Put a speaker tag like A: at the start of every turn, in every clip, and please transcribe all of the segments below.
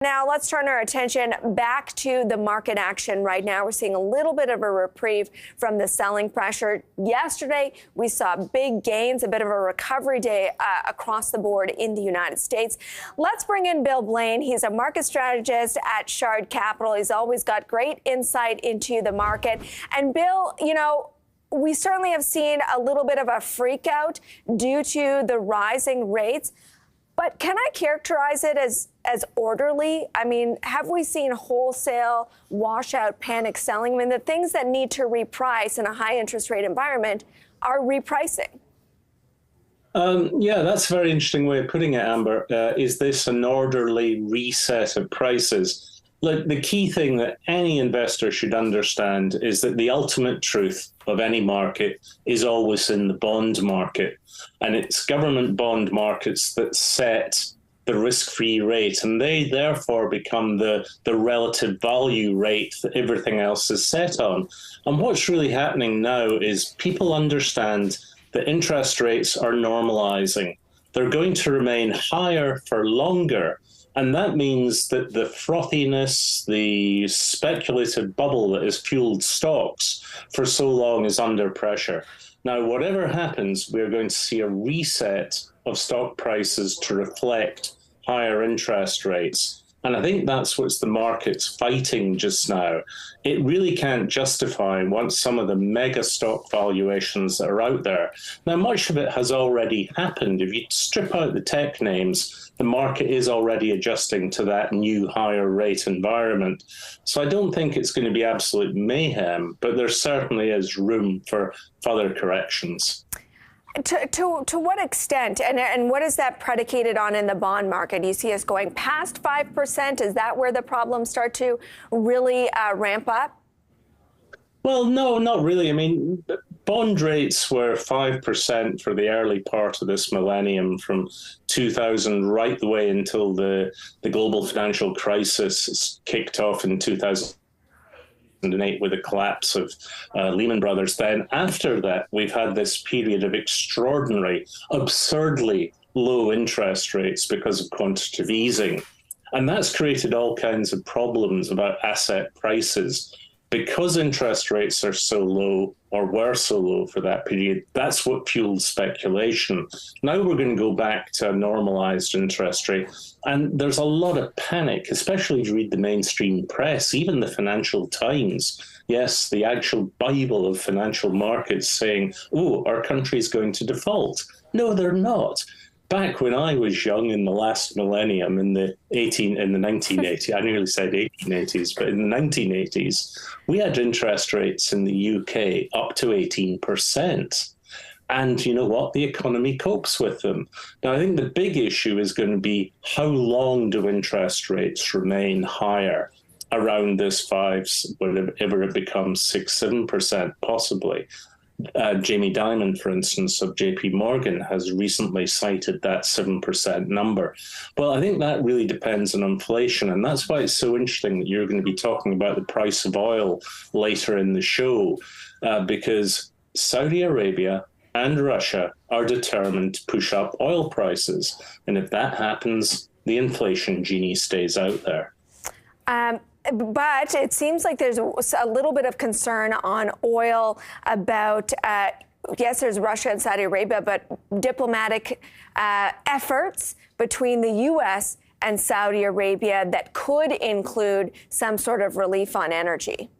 A: Now let's turn our attention back to the market action right now. We're seeing a little bit of a reprieve from the selling pressure. Yesterday, we saw big gains, a bit of a recovery day across the board in the United States. Let's bring in Bill Blain. He's a market strategist at Shard Capital. He's always got great insight into the market. And Bill, you know, we certainly have seen a little bit of a freak out due to the rising rates. But can I characterize it as orderly? I mean, have we seen wholesale washout panic selling? I mean, the things that need to reprice in a high interest rate environment are repricing.
B: Yeah, that's a very interesting way of putting it, Amber. Is this an orderly reset of prices? Look, the key thing that any investor should understand is that the ultimate truth of any market is always in the bond market. And it's government bond markets that set the risk-free rate, and they therefore become the relative value rate that everything else is set on. And what's really happening now is people understand that interest rates are normalizing. They're going to remain higher for longer. And that means that the frothiness, the speculative bubble that has fueled stocks for so long is under pressure. Now, whatever happens, we're going to see a reset of stock prices to reflect higher interest rates. And I think that's what the market's fighting just now. It really can't justify some of the mega stock valuations that are out there. Now, much of it has already happened. If you strip out the tech names, the market is already adjusting to that new higher rate environment. So I don't think it's going to be absolute mayhem, but there certainly is room for further corrections.
A: To what extent, and what is that predicated on in the bond market? Do you see us going past 5%? Is that where the problems start to really ramp up?
B: Well, no, not really. I mean, bond rates were 5% for the early part of this millennium, from 2000 right the way until the global financial crisis kicked off in 2008 with the collapse of Lehman Brothers. Then after that, we've had this period of extraordinary, absurdly low interest rates because of quantitative easing. And that's created all kinds of problems about asset prices. Because interest rates are so low, or were so low for that period, that's what fueled speculation. Now we're going to go back to a normalized interest rate. And there's a lot of panic, especially if you read the mainstream press, even the Financial Times. Yes, the actual Bible of financial markets saying, oh, our country's going to default. No, they're not. Back when I was young in the last millennium, in the 1980s, I nearly said 1880s, but in the 1980s, we had interest rates in the UK up to 18%. And you know what? The economy copes with them. Now, I think the big issue is going to be how long do interest rates remain higher around this 5%, whenever it becomes 6-7%, possibly. Jamie Dimon, for instance, of JP Morgan, has recently cited that 7% number. Well, I think that really depends on inflation. And that's why it's so interesting that you're going to be talking about the price of oil later in the show, because Saudi Arabia and Russia are determined to push up oil prices. And if that happens, the inflation genie stays out there.
A: But it seems like there's a little bit of concern on oil about, yes, there's Russia and Saudi Arabia, but diplomatic efforts between the U.S. and Saudi Arabia that could include some sort of relief on energy.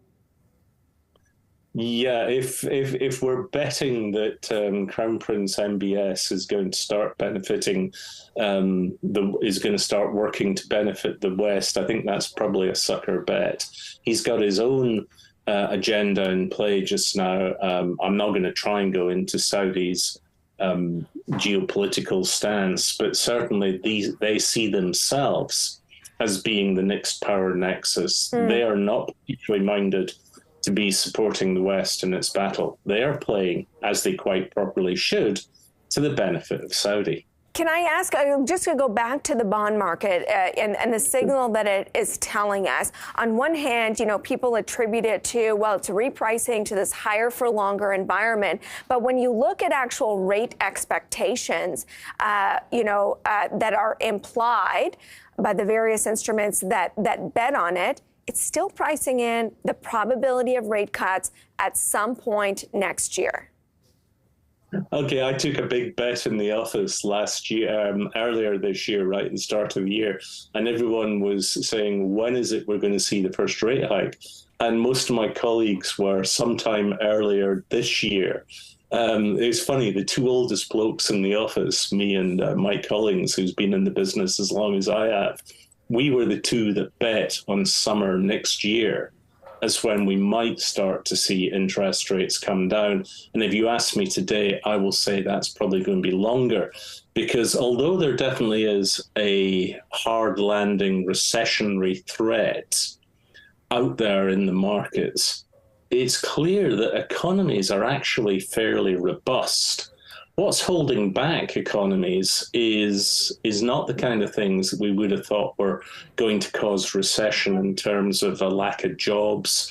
B: Yeah, if we're betting that Crown Prince MBS is going to start benefiting, is going to start working to benefit the West, I think that's probably a sucker bet. He's got his own agenda in play just now. I'm not going to try and go into Saudi's geopolitical stance, but certainly they see themselves as being the next power nexus. They are not particularly minded to be supporting the West in its battle. They are playing, as they quite properly should, to the benefit of Saudi.
A: Can I ask, I'm just going to go back to the bond market and the signal that it is telling us. On one hand, people attribute it to, well, it's repricing to this higher for longer environment. But when you look at actual rate expectations, that are implied by the various instruments that bet on it, it's still pricing in the probability of rate cuts at some point next year.
B: Okay, I took a big bet in the office last year, earlier this year, right at the start of the year, and everyone was saying, when is it we're going to see the first rate hike? And most of my colleagues were sometime earlier this year. It's funny, the two oldest blokes in the office, me and Mike Collins, who's been in the business as long as I have, we were the two that bet on summer next year as when we might start to see interest rates come down. And if you ask me today, I will say that's probably going to be longer, because although there definitely is a hard landing recessionary threat out there in the markets, it's clear that economies are actually fairly robust. What's holding back economies is not the kind of things that we would have thought were going to cause recession in terms of a lack of jobs,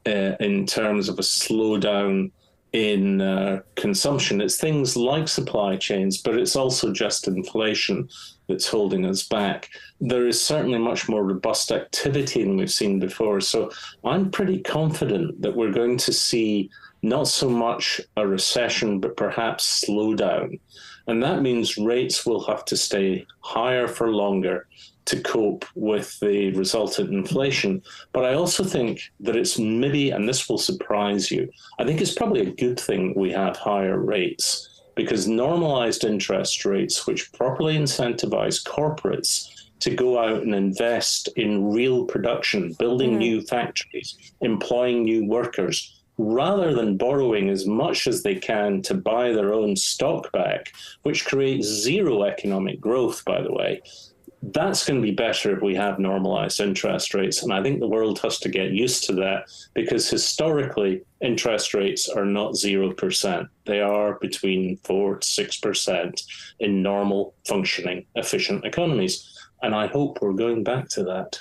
B: in terms of a slowdown in consumption. It's things like supply chains, but it's also just inflation that's holding us back. There is certainly much more robust activity than we've seen before. So I'm pretty confident that we're going to see not so much a recession, but perhaps slowdown. And that means rates will have to stay higher for longer to cope with the resultant inflation. But I also think that it's maybe, and this will surprise you, I think it's probably a good thing we have higher rates, because normalized interest rates, which properly incentivize corporates to go out and invest in real production, building new factories, employing new workers, rather than borrowing as much as they can to buy their own stock back, which creates zero economic growth, by the way. That's going to be better if we have normalized interest rates. And I think the world has to get used to that, because historically, interest rates are not 0%. They are between 4 to 6% in normal, functioning, efficient economies. And I hope we're going back to that.